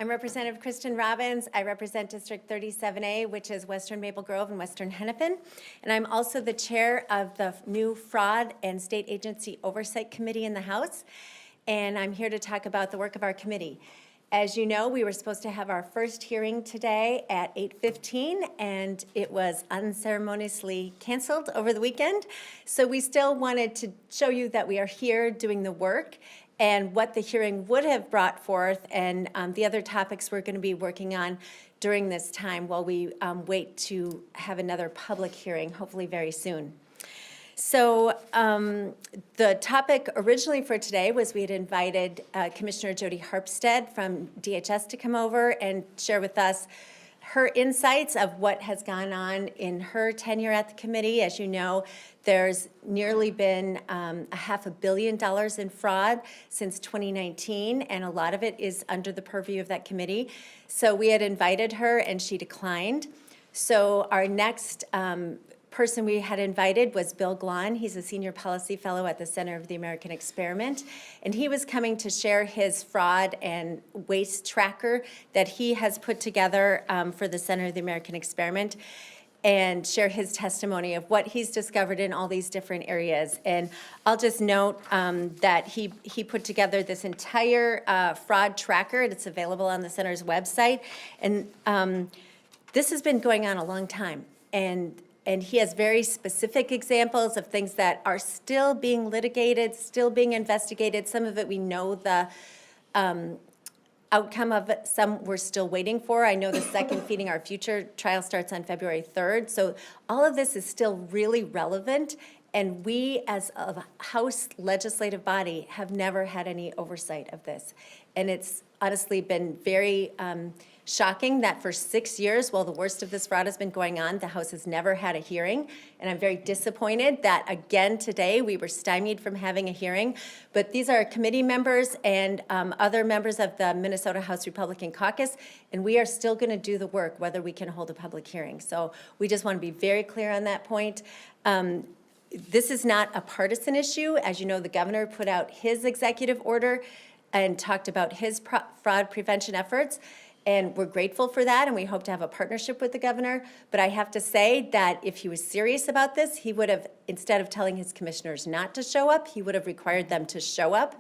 I'm Representative Kristen Robbins. I represent District 37A, which is Western Maple Grove and Western Hennepin. And I'm also the chair of the new Fraud and State Agency Oversight Committee in the House. And I'm here to talk about the work of our committee. As you know, we were supposed to have our first hearing today at 8:15, and it was unceremoniously canceled over the weekend. So we still wanted to show you that we are here doing the work and what the hearing would have brought forth, and the other topics we're going to be working on during this time while we wait to have another public hearing, hopefully very soon. So the topic originally for today was we had invited Commissioner Jody Harpstead from DHS to come over and share with us her insights of what has gone on in her tenure at the committee. As you know, there's nearly been $500 million in fraud since 2019, and a lot of it is under the purview of that committee. So we had invited her, and she declined. So our next person we had invited was Bill Glahn. He's a senior policy fellow at the Center of the American Experiment, and he was coming to share his fraud and waste tracker that he has put together for the Center of the American Experiment, and share his testimony of what he's discovered in all these different areas. And I'll just note that he put together this entire fraud tracker, and it's available on the Center's website. And this has been going on a long time, and he has very specific examples of things that are still being litigated, still being investigated. Some of it we know the outcome of it. Some we're still waiting for. I know the second Feeding Our Future trial starts on February 3rd. So all of this is still really relevant. And we, as a House legislative body, have never had any oversight of this. And it's honestly been very shocking that for 6 years, while the worst of this fraud has been going on, the House has never had a hearing. And I'm very disappointed that, again, today we were stymied from having a hearing. But these are committee members and other members of the Minnesota House Republican Caucus, and we are still going to do the work, whether we can hold a public hearing. So we just want to be very clear on that point. This is not a partisan issue. As you know, the governor put out his executive order and talked about his fraud prevention efforts. And we're grateful for that, and we hope to have a partnership with the governor. But I have to say that if he was serious about this, he would have, instead of telling his commissioners not to show up, he would have required them to show up.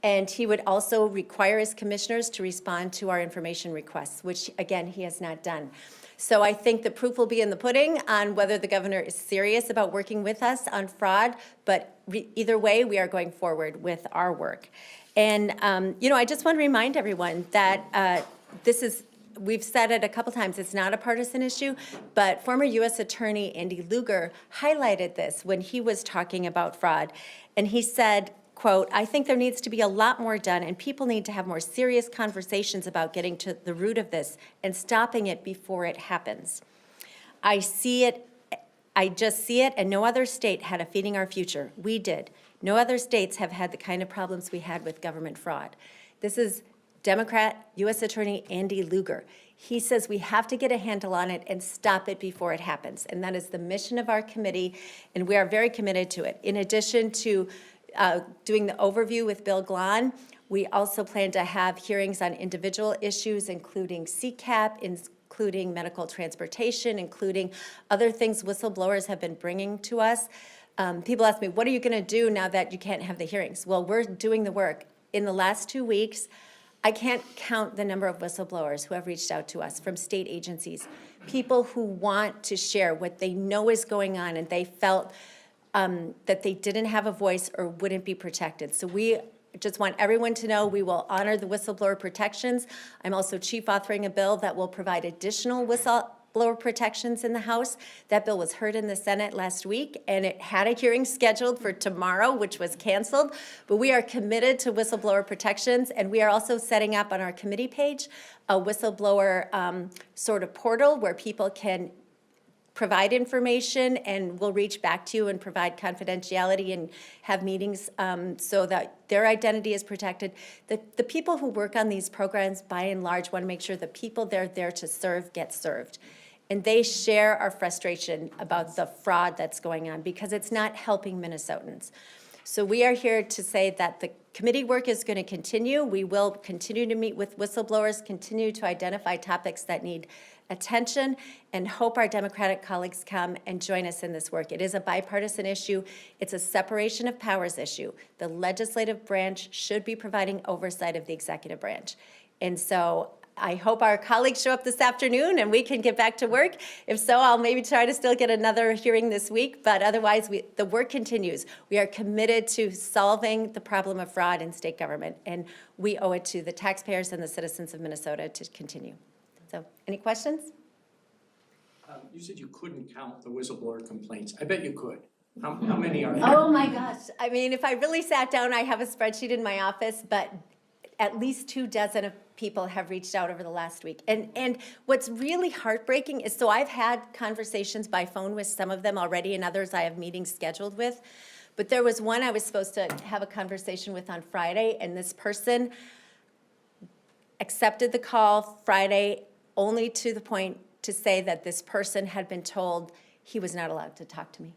And he would also require his commissioners to respond to our information requests, which, again, he has not done. So I think the proof will be in the pudding on whether the governor is serious about working with us on fraud. But either way, we are going forward with our work. And, I just want to remind everyone that we've said it a couple times, it's not a partisan issue, but former U.S. Attorney Andy Lugar highlighted this when he was talking about fraud. And he said, quote, "I think there needs to be a lot more done, and people need to have more serious conversations about getting to the root of this and stopping it before it happens. I just see it, and no other state had a Feeding Our Future. We did. No other states have had the kind of problems we had with government fraud." This is Democrat U.S. Attorney Andy Lugar. He says we have to get a handle on it and stop it before it happens. And that is the mission of our committee, and we are very committed to it. In addition to doing the overview with Bill Glahn, we also plan to have hearings on individual issues, including CCAP, including medical transportation, including other things whistleblowers have been bringing to us. People ask me, what are you going to do now that you can't have the hearings? Well, we're doing the work. In the last 2 weeks, I can't count the number of whistleblowers who have reached out to us from state agencies, people who want to share what they know is going on and they felt that they didn't have a voice or wouldn't be protected. So we just want everyone to know we will honor the whistleblower protections. I'm also chief authoring a bill that will provide additional whistleblower protections in the House. That bill was heard in the Senate last week, and it had a hearing scheduled for tomorrow, which was canceled. But we are committed to whistleblower protections, and we are also setting up on our committee page a whistleblower sort of portal where people can provide information, and we'll reach back to you and provide confidentiality and have meetings so that their identity is protected. The people who work on these programs, by and large, want to make sure the people they're there to serve get served. And they share our frustration about the fraud that's going on because it's not helping Minnesotans. So we are here to say that the committee work is going to continue. We will continue to meet with whistleblowers, continue to identify topics that need attention, and hope our Democratic colleagues come and join us in this work. It is a bipartisan issue. It's a separation of powers issue. The legislative branch should be providing oversight of the executive branch. And so I hope our colleagues show up this afternoon and we can get back to work. If so, I'll maybe try to still get another hearing this week, but otherwise the work continues. We are committed to solving the problem of fraud in state government, and we owe it to the taxpayers and the citizens of Minnesota to continue. So, any questions? You said you couldn't count the whistleblower complaints. I bet you could. How many are there? Oh my gosh. I mean, if I really sat down, I have a spreadsheet in my office, but at least 24 of people have reached out over the last week. And what's really heartbreaking is, so I've had conversations by phone with some of them already, and others I have meetings scheduled with. But there was one I was supposed to have a conversation with on Friday, and this person accepted the call Friday only to the point to say that this person had been told he was not allowed to talk to me.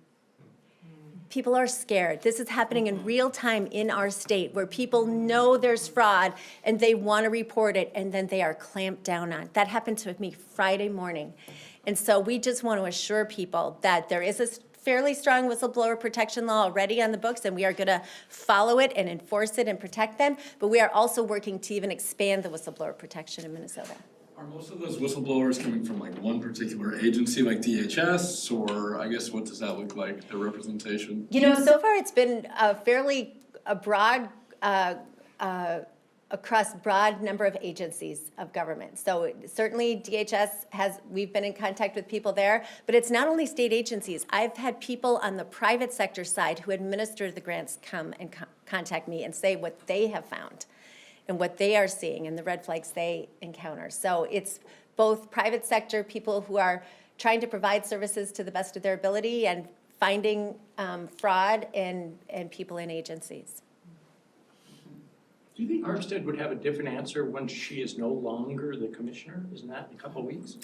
People are scared. This is happening in real time in our state, where people know there's fraud and they want to report it, and then they are clamped down on. That happened to me Friday morning. And so we just want to assure people that there is a fairly strong whistleblower protection law already on the books, and we are going to follow it and enforce it and protect them. But we are also working to even expand the whistleblower protection in Minnesota. Are most of those whistleblowers coming from like one particular agency, like DHS, or I guess what does that look like, their representation? You know, so far it's been a fairly broad, across broad number of agencies of government. So certainly DHS we've been in contact with people there, but it's not only state agencies. I've had people on the private sector side who administer the grants come and contact me and say what they have found and what they are seeing and the red flags they encounter. So it's both private sector, people who are trying to provide services to the best of their ability, and finding fraud, and people in agencies. Do you think Armstead would have a different answer when she is no longer the commissioner? Isn't that in a couple of weeks?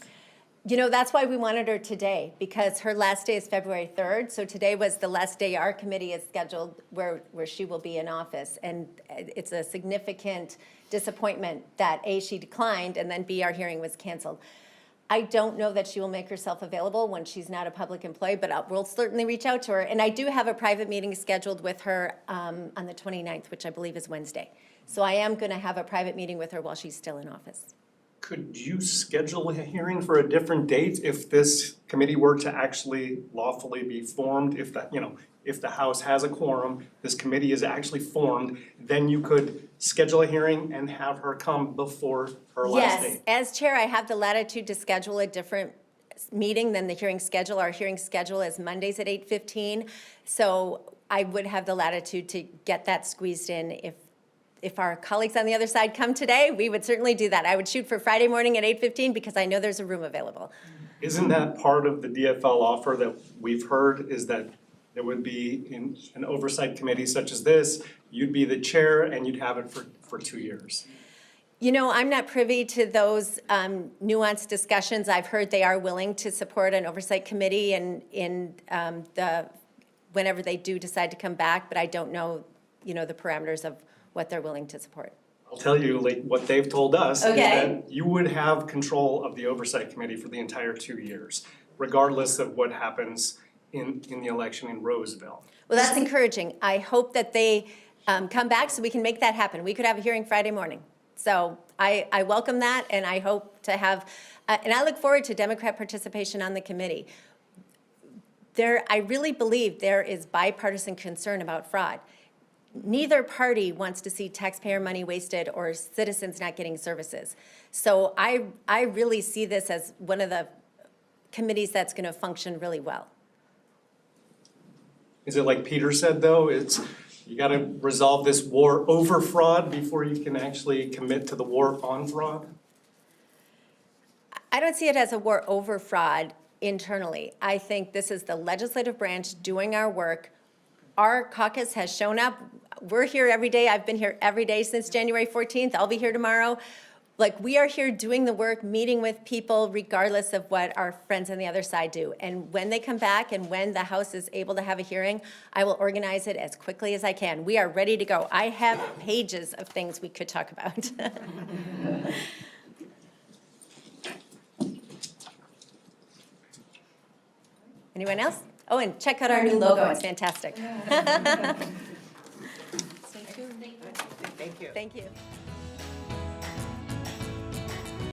You know, that's why we wanted her today, because her last day is February 3rd. So today was the last day our committee is scheduled where she will be in office. And it's a significant disappointment that A, she declined, and then B, our hearing was canceled. I don't know that she will make herself available when she's not a public employee, but we'll certainly reach out to her. And I do have a private meeting scheduled with her on the 29th, which I believe is Wednesday. So I am going to have a private meeting with her while she's still in office. Could you schedule a hearing for a different date if this committee were to actually lawfully be formed? If that, if the House has a quorum, this committee is actually formed, then you could schedule a hearing and have her come before her last date. Yes, as chair, I have the latitude to schedule a different meeting than the hearing schedule. Our hearing schedule is Mondays at 8:15. So I would have the latitude to get that squeezed in. If our colleagues on the other side come today, we would certainly do that. I would shoot for Friday morning at 8:15 because I know there's a room available. Isn't that part of the DFL offer that we've heard, is that there would be in an oversight committee such as this, you'd be the chair and you'd have it for 2 years? You know, I'm not privy to those nuanced discussions. I've heard they are willing to support an oversight committee whenever they do decide to come back, but I don't know, the parameters of what they're willing to support. I'll tell you, like, what they've told us is Okay. that you would have control of the oversight committee for the entire 2 years, regardless of what happens in the election in Roseville. Well, that's encouraging. I hope that they come back so we can make that happen. We could have a hearing Friday morning. So I welcome that, and I hope to have, and I look forward to Democrat participation on the committee. I really believe there is bipartisan concern about fraud. Neither party wants to see taxpayer money wasted or citizens not getting services. So I really see this as one of the committees that's going to function really well. Is it like Peter said, though, you got to resolve this war over fraud before you can actually commit to the war on fraud? I don't see it as a war over fraud internally. I think this is the legislative branch doing our work. Our caucus has shown up. We're here every day. I've been here every day since January 14th. I'll be here tomorrow. Like, we are here doing the work, meeting with people regardless of what our friends on the other side do. And when they come back and when the House is able to have a hearing, I will organize it as quickly as I can. We are ready to go. I have pages of things we could talk about. Anyone else? Oh, and check out our new logo. It's fantastic. Thank you. Thank you.